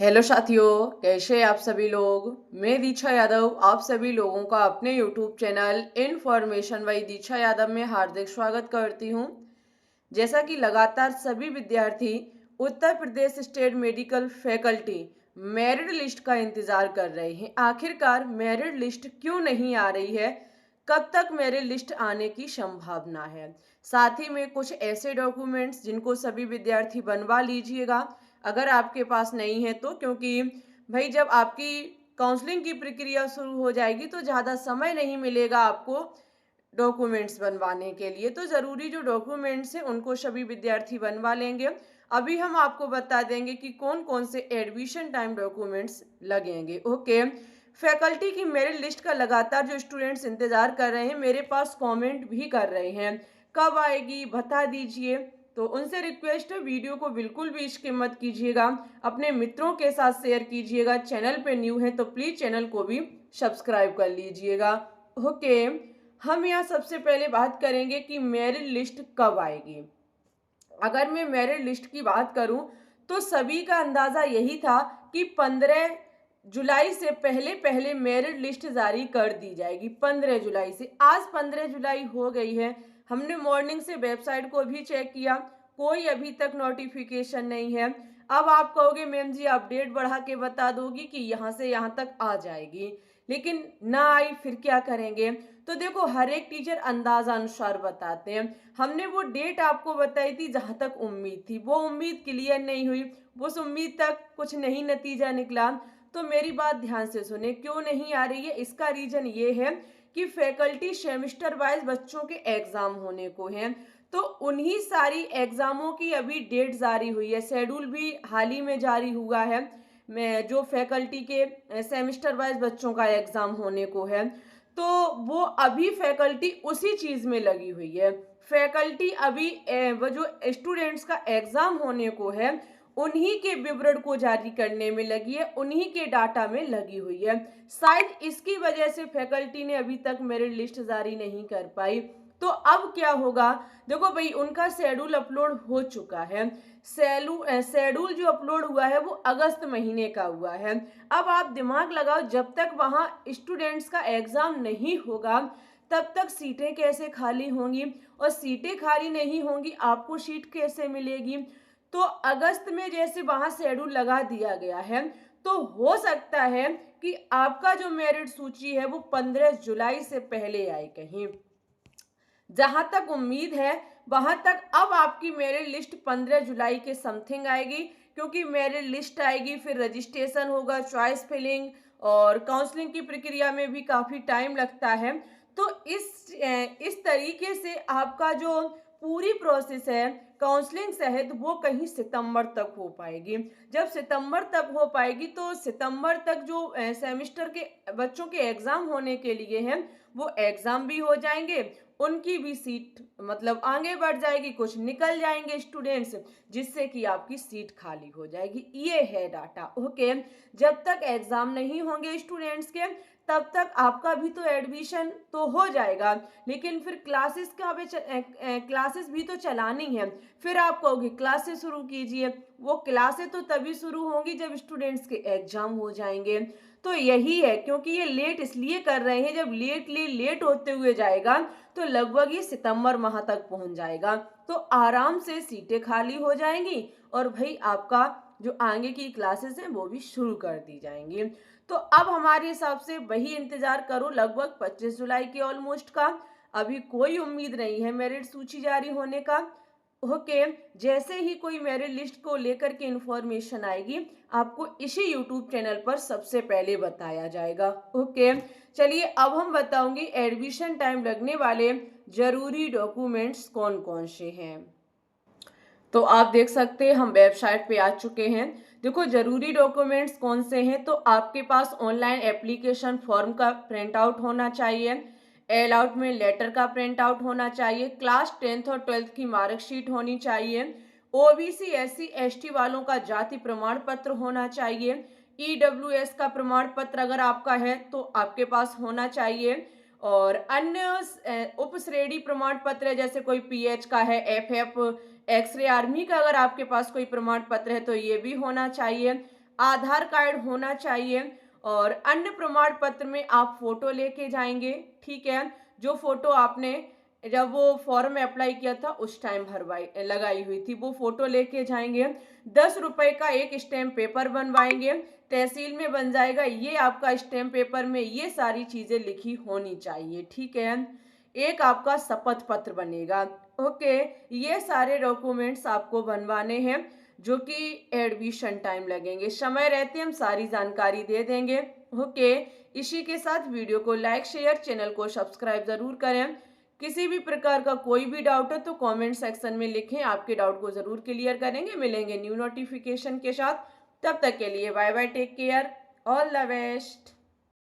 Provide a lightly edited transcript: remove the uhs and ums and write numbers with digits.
Hello साथियों, कैसे हैं आप सभी लोग। मैं दीक्षा यादव आप सभी लोगों का अपने यूट्यूब चैनल इन्फॉर्मेशन बाई दीक्षा यादव में हार्दिक स्वागत करती हूं। जैसा कि लगातार सभी विद्यार्थी Uttar Pradesh state medical faculty merit list का इंतजार कर रहे हैं। आखिरकार मेरिट लिस्ट क्यों नहीं आ रही है, कब तक मेरिट लिस्ट आने की संभावना है। साथ ही में कुछ ऐसे डॉक्यूमेंट्स जिनको सभी विद्यार्थी बनवा लीजिएगा अगर आपके पास नहीं है तो, क्योंकि भाई जब आपकी काउंसलिंग की प्रक्रिया शुरू हो जाएगी तो ज़्यादा समय नहीं मिलेगा आपको डॉक्यूमेंट्स बनवाने के लिए। तो ज़रूरी जो डॉक्यूमेंट्स हैं उनको सभी विद्यार्थी बनवा लेंगे। अभी हम आपको बता देंगे कि कौन कौन से एडमिशन टाइम डॉक्यूमेंट्स लगेंगे। ओके, फैकल्टी की मेरिट लिस्ट का लगातार जो स्टूडेंट्स इंतज़ार कर रहे हैं, मेरे पास कमेंट भी कर रहे हैं कब आएगी बता दीजिए। तो उनसे रिक्वेस्ट है, वीडियो को बिल्कुल भी स्किप मत कीजिएगा, अपने मित्रों के साथ शेयर कीजिएगा। चैनल पे न्यू है तो प्लीज़ चैनल को भी सब्सक्राइब कर लीजिएगा। ओके, हम यहाँ सबसे पहले बात करेंगे कि मेरिट लिस्ट कब आएगी। अगर मैं मेरिट लिस्ट की बात करूं तो सभी का अंदाज़ा यही था कि 15 जुलाई से पहले पहले मेरिट लिस्ट जारी कर दी जाएगी। 15 जुलाई से, आज 15 जुलाई हो गई है। हमने मॉर्निंग से वेबसाइट को भी चेक किया, कोई अभी तक नोटिफिकेशन नहीं है। अब आप कहोगे मैम जी अपडेट बढ़ा के बता दोगी कि यहाँ से यहाँ तक आ जाएगी, लेकिन ना आई फिर क्या करेंगे। तो देखो, हर एक टीचर अंदाजा अनुसार बताते हैं। हमने वो डेट आपको बताई थी जहां तक उम्मीद थी, वो उम्मीद क्लियर नहीं हुई, उस उम्मीद तक कुछ नहीं नतीजा निकला। तो मेरी बात ध्यान से सुने, क्यों नहीं आ रही है इसका रीजन ये है कि फैकल्टी सेमेस्टर वाइज बच्चों के एग्जाम होने को हैं, तो उन्हीं सारी एग्जामों की अभी डेट जारी हुई है, शेड्यूल भी हाल ही में जारी हुआ है। मैं जो फैकल्टी के सेमेस्टर वाइज बच्चों का एग्जाम होने को है, तो वो अभी फैकल्टी उसी चीज में लगी हुई है। फैकल्टी अभी वो जो स्टूडेंट्स का एग्जाम होने को है उन्हीं के विवरण को जारी करने में लगी है, उन्हीं के डाटा में लगी हुई है। शायद इसकी वजह से फैकल्टी ने अभी तक मेरिट लिस्ट जारी नहीं कर पाई। तो अब क्या होगा, देखो भाई उनका शेड्यूल अपलोड हो चुका है। शेड्यूल जो अपलोड हुआ है वो अगस्त महीने का हुआ है। अब आप दिमाग लगाओ, जब तक वहां स्टूडेंट्स का एग्जाम नहीं होगा तब तक सीटें कैसे खाली होंगी, और सीटें खाली नहीं होंगी आपको सीट कैसे मिलेगी। तो अगस्त में जैसे वहां शेड्यूल लगा दिया गया है, तो हो सकता है कि आपका जो मेरिट सूची है वो 15 जुलाई से पहले आए कहीं। जहां तक उम्मीद है वहां तक अब आपकी मेरिट लिस्ट 15 जुलाई के समथिंग आएगी, क्योंकि मेरिट लिस्ट आएगी, फिर रजिस्ट्रेशन होगा, चॉइस फिलिंग और काउंसलिंग की प्रक्रिया में भी काफ़ी टाइम लगता है। तो इस तरीके से आपका जो पूरी प्रोसेस है काउंसलिंग सहित वो कहीं सितंबर तक हो पाएगी। जब सितंबर तक हो पाएगी तो सितंबर तक जो सेमेस्टर के बच्चों के एग्ज़ाम होने के लिए हैं वो एग्ज़ाम भी हो जाएंगे, उनकी भी सीट मतलब आगे बढ़ जाएगी, कुछ निकल जाएंगे स्टूडेंट्स, जिससे कि आपकी सीट खाली हो जाएगी। ये है डाटा। ओके, जब तक एग्जाम नहीं होंगे स्टूडेंट्स के तब तक आपका भी तो एडमिशन तो हो जाएगा, लेकिन फिर क्लासेस भी तो चलानी है। फिर आप कहोगे क्लासेस शुरू कीजिए, वो क्लासेस तो तभी शुरू होंगी जब स्टूडेंट्स के एग्जाम हो जाएंगे। तो यही है, क्योंकि ये लेट इसलिए कर रहे हैं, जब लेट होते हुए जाएगा तो लगभग ये सितंबर माह तक पहुंच जाएगा, तो आराम से सीटें खाली हो जाएंगी और भाई आपका जो आगे की क्लासेस हैं वो भी शुरू कर दी जाएंगी। तो अब हमारे हिसाब से वही इंतजार करो, लगभग 25 जुलाई के ऑलमोस्ट का। अभी कोई उम्मीद नहीं है मेरिट सूची जारी होने का। ओके, जैसे ही कोई मेरिट लिस्ट को लेकर के इंफॉर्मेशन आएगी आपको इसी यूट्यूब चैनल पर सबसे पहले बताया जाएगा। ओके, चलिए अब हम बताऊंगी एडमिशन टाइम लगने वाले जरूरी डॉक्यूमेंट्स कौन कौन से हैं। तो आप देख सकते हैं हम वेबसाइट पे आ चुके हैं। देखो जरूरी डॉक्यूमेंट्स कौन से हैं, तो आपके पास ऑनलाइन एप्लीकेशन फॉर्म का प्रिंट आउट होना चाहिए, अलाउट में लेटर का प्रिंट आउट होना चाहिए, क्लास 10th और 12th की मार्कशीट होनी चाहिए, ओबीसी एससी एसटी वालों का जाति प्रमाण पत्र होना चाहिए, ईडब्ल्यूएस का प्रमाण पत्र अगर आपका है तो आपके पास होना चाहिए, और अन्य उपश्रेणी प्रमाण पत्र है, जैसे कोई पीएच का है, एफएफ, एक्सरे आर्मी का अगर आपके पास कोई प्रमाण पत्र है तो ये भी होना चाहिए। आधार कार्ड होना चाहिए और अन्य प्रमाण पत्र में आप फोटो लेके जाएंगे। ठीक है, जो फोटो आपने जब वो फॉर्म अप्लाई किया था उस टाइम भरवाई लगाई हुई थी, वो फोटो लेके जाएंगे। 10 रुपए का एक स्टैम्प पेपर बनवाएंगे, तहसील में बन जाएगा। ये आपका स्टैम्प पेपर में ये सारी चीजें लिखी होनी चाहिए। ठीक है, एक आपका शपथ पत्र बनेगा। ओके, ये सारे डॉक्यूमेंट्स आपको बनवाने हैं जो कि एडमिशन टाइम लगेंगे। समय रहते हम सारी जानकारी दे देंगे। ओके, इसी के साथ वीडियो को लाइक शेयर, चैनल को सब्सक्राइब जरूर करें। किसी भी प्रकार का कोई भी डाउट है तो कमेंट सेक्शन में लिखें, आपके डाउट को जरूर क्लियर करेंगे। मिलेंगे न्यू नोटिफिकेशन के साथ, तब तक के लिए bye bye, take care, all the best.